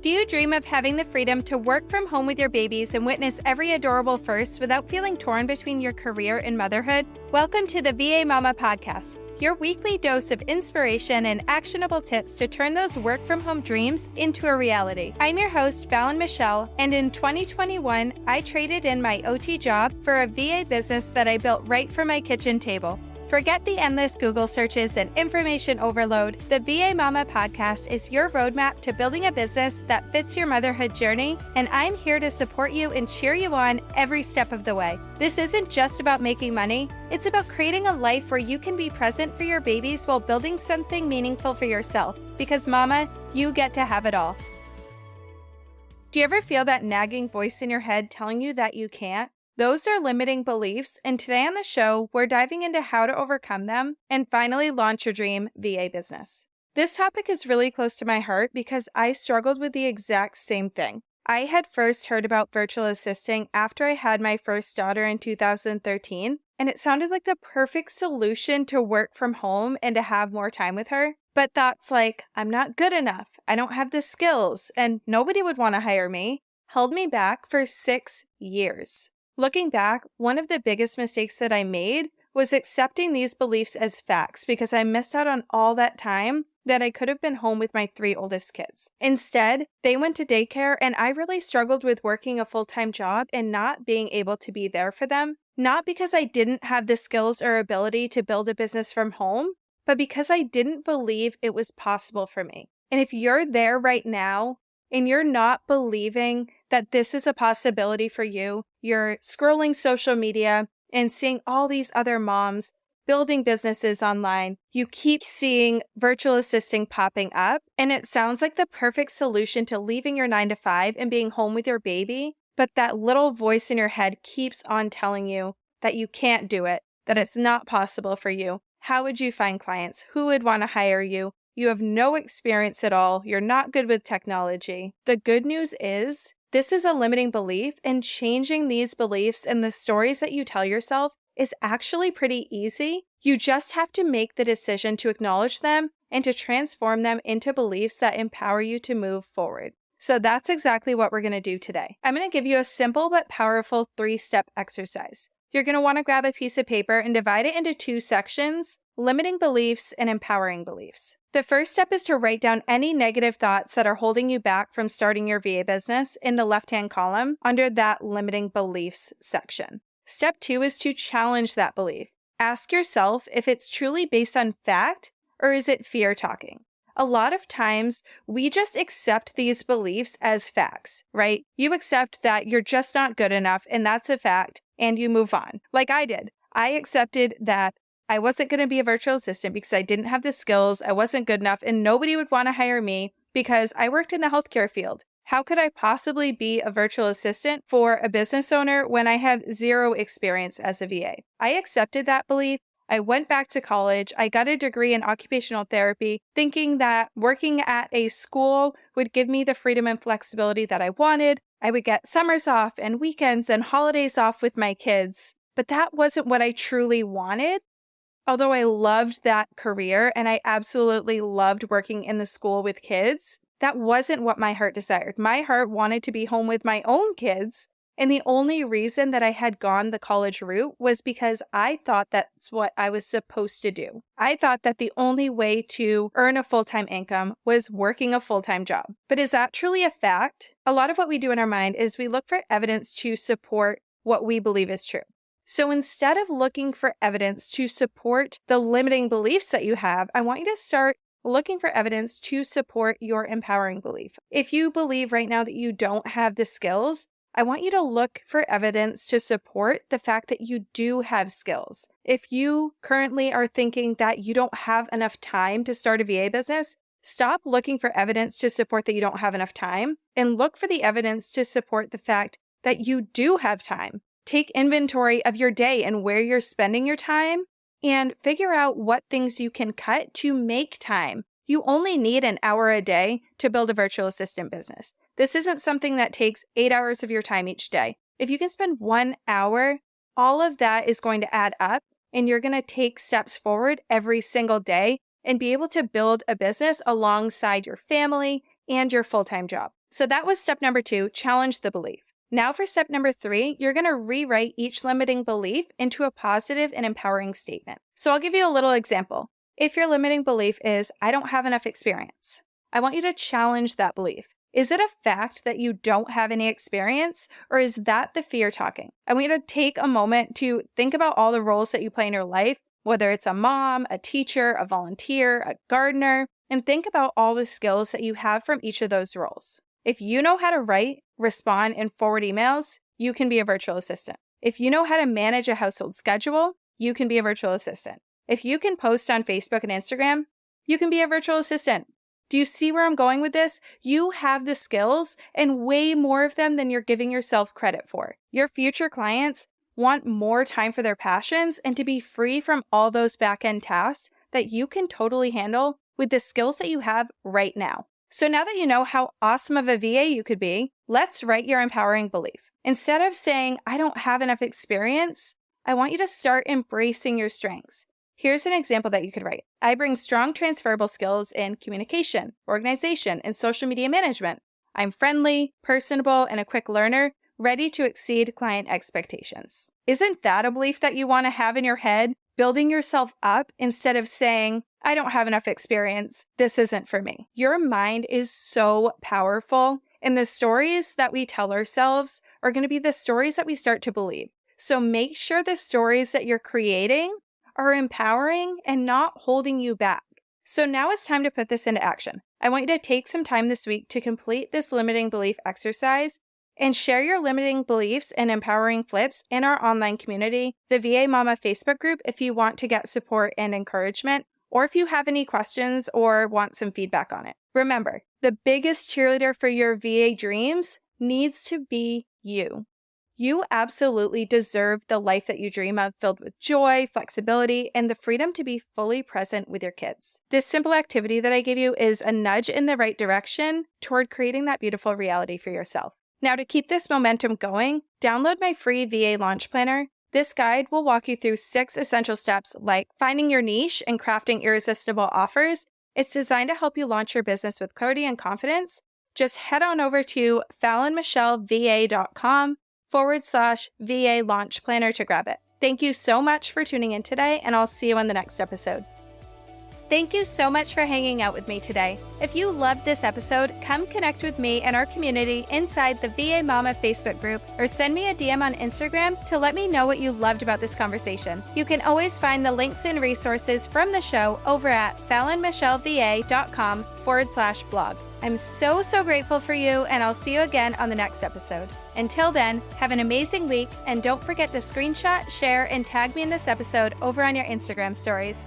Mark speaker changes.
Speaker 1: Do you dream of having the freedom to work from home with your babies and witness every adorable first without feeling torn between your career and motherhood? Welcome to the VA Mama Podcast, your weekly dose of inspiration and actionable tips to turn those work from home dreams into a reality. I'm your host, Fallon Michelle, and in 2021, I traded in my OT job for a VA business that I built right from my kitchen table. Forget the endless Google searches and information overload. The VA Mama Podcast is your roadmap to building a business that fits your motherhood journey, and I'm here to support you and cheer you on every step of the way. This isn't just about making money, it's about creating a life where you can be present for your babies while building something meaningful for yourself. Because Mama, you get to have it all. Do you ever feel that nagging voice in your head telling you that you can't? Those are limiting beliefs, and today on the show, we're diving into how to overcome them and finally launch your dream VA business. This topic is really close to my heart because I struggled with the exact same thing. I had first heard about virtual assisting after I had my first daughter in 2013, and it sounded like the perfect solution to work from home and to have more time with her. But thoughts like, I'm not good enough, I don't have the skills, and nobody would want to hire me, held me back for 6 years. Looking back, one of the biggest mistakes that I made was accepting these beliefs as facts because I missed out on all that time that I could have been home with my 3 oldest kids. Instead, they went to daycare and I really struggled with working a full-time job and not being able to be there for them, not because I didn't have the skills or ability to build a business from home, but because I didn't believe it was possible for me. And if you're there right now, and you're not believing that this is a possibility for you, you're scrolling social media and seeing all these other moms building businesses online, you keep seeing virtual assisting popping up, and it sounds like the perfect solution to leaving your 9 to 5 and being home with your baby, but that little voice in your head keeps on telling you that you can't do it, that it's not possible for you. How would you find clients? Who would want to hire you? You have no experience at all. You're not good with technology. The good news is, this is a limiting belief, and changing these beliefs and the stories that you tell yourself is actually pretty easy. You just have to make the decision to acknowledge them and to transform them into beliefs that empower you to move forward. So that's exactly what we're going to do today. I'm going to give you a simple but powerful 3-step exercise. You're going to want to grab a piece of paper and divide it into 2 sections, limiting beliefs and empowering beliefs. The first step is to write down any negative thoughts that are holding you back from starting your VA business in the left-hand column under that limiting beliefs section. Step 2 is to challenge that belief. Ask yourself if it's truly based on fact or is it fear talking. A lot of times, we just accept these beliefs as facts, right? You accept that you're just not good enough and that's a fact, and you move on. Like I did. I accepted that I wasn't going to be a virtual assistant because I didn't have the skills, I wasn't good enough, and nobody would want to hire me because I worked in the healthcare field. How could I possibly be a virtual assistant for a business owner when I have 0 experience as a VA? I accepted that belief. I went back to college. I got a degree in occupational therapy, thinking that working at a school would give me the freedom and flexibility that I wanted. I would get summers off and weekends and holidays off with my kids. But that wasn't what I truly wanted. Although I loved that career and I absolutely loved working in the school with kids, that wasn't what my heart desired. My heart wanted to be home with my own kids. And the only reason that I had gone the college route was because I thought that's what I was supposed to do. I thought that the only way to earn a full-time income was working a full-time job. But is that truly a fact? A lot of what we do in our mind is we look for evidence to support what we believe is true. So instead of looking for evidence to support the limiting beliefs that you have, I want you to start looking for evidence to support your empowering belief. If you believe right now that you don't have the skills, I want you to look for evidence to support the fact that you do have skills. If you currently are thinking that you don't have enough time to start a VA business, stop looking for evidence to support that you don't have enough time and look for the evidence to support the fact that you do have time. Take inventory of your day and where you're spending your time and figure out what things you can cut to make time. You only need an hour a day to build a virtual assistant business. This isn't something that takes 8 hours of your time each day. If you can spend 1 hour, all of that is going to add up and you're going to take steps forward every single day and be able to build a business alongside your family and your full-time job. So that was step number 2, challenge the belief. Now for step number 3, you're going to rewrite each limiting belief into a positive and empowering statement. So I'll give you a little example. If your limiting belief is, I don't have enough experience, I want you to challenge that belief. Is it a fact that you don't have any experience, or is that the fear talking? I want you to take a moment to think about all the roles that you play in your life, whether it's a mom, a teacher, a volunteer, a gardener, and think about all the skills that you have from each of those roles. If you know how to write, respond, and forward emails, you can be a virtual assistant. If you know how to manage a household schedule, you can be a virtual assistant. If you can post on Facebook and Instagram, you can be a virtual assistant. Do you see where I'm going with this? You have the skills and way more of them than you're giving yourself credit for. Your future clients want more time for their passions and to be free from all those back-end tasks that you can totally handle with the skills that you have right now. So now that you know how awesome of a VA you could be, let's write your empowering belief. Instead of saying, I don't have enough experience, I want you to start embracing your strengths. Here's an example that you could write. I bring strong transferable skills in communication, organization, and social media management. I'm friendly, personable, and a quick learner, ready to exceed client expectations. Isn't that a belief that you want to have in your head, building yourself up instead of saying, I don't have enough experience, this isn't for me? Your mind is so powerful, and the stories that we tell ourselves are going to be the stories that we start to believe. So make sure the stories that you're creating are empowering and not holding you back. So now it's time to put this into action. I want you to take some time this week to complete this limiting belief exercise and share your limiting beliefs and empowering flips in our online community, the VA Mama Facebook group, if you want to get support and encouragement, or if you have any questions or want some feedback on it. Remember, the biggest cheerleader for your VA dreams needs to be you. You absolutely deserve the life that you dream of, filled with joy, flexibility, and the freedom to be fully present with your kids. This simple activity that I gave you is a nudge in the right direction toward creating that beautiful reality for yourself. Now, to keep this momentum going, download my free VA Launch Planner. This guide will walk you through 6 essential steps like finding your niche and crafting irresistible offers. It's designed to help you launch your business with clarity and confidence. Just head on over to FallonMichelleVA.com/VA Launch Planner to grab it. Thank you so much for tuning in today, and I'll see you on the next episode. Thank you so much for hanging out with me today. If you loved this episode, come connect with me and our community inside the VA Mama Facebook group, or send me a DM on Instagram to let me know what you loved about this conversation. You can always find the links and resources from the show over at FallonMichelleVA.com/blog. I'm so grateful for you, and I'll see you again on the next episode. Until then, have an amazing week, and don't forget to screenshot, share, and tag me in this episode over on your Instagram stories.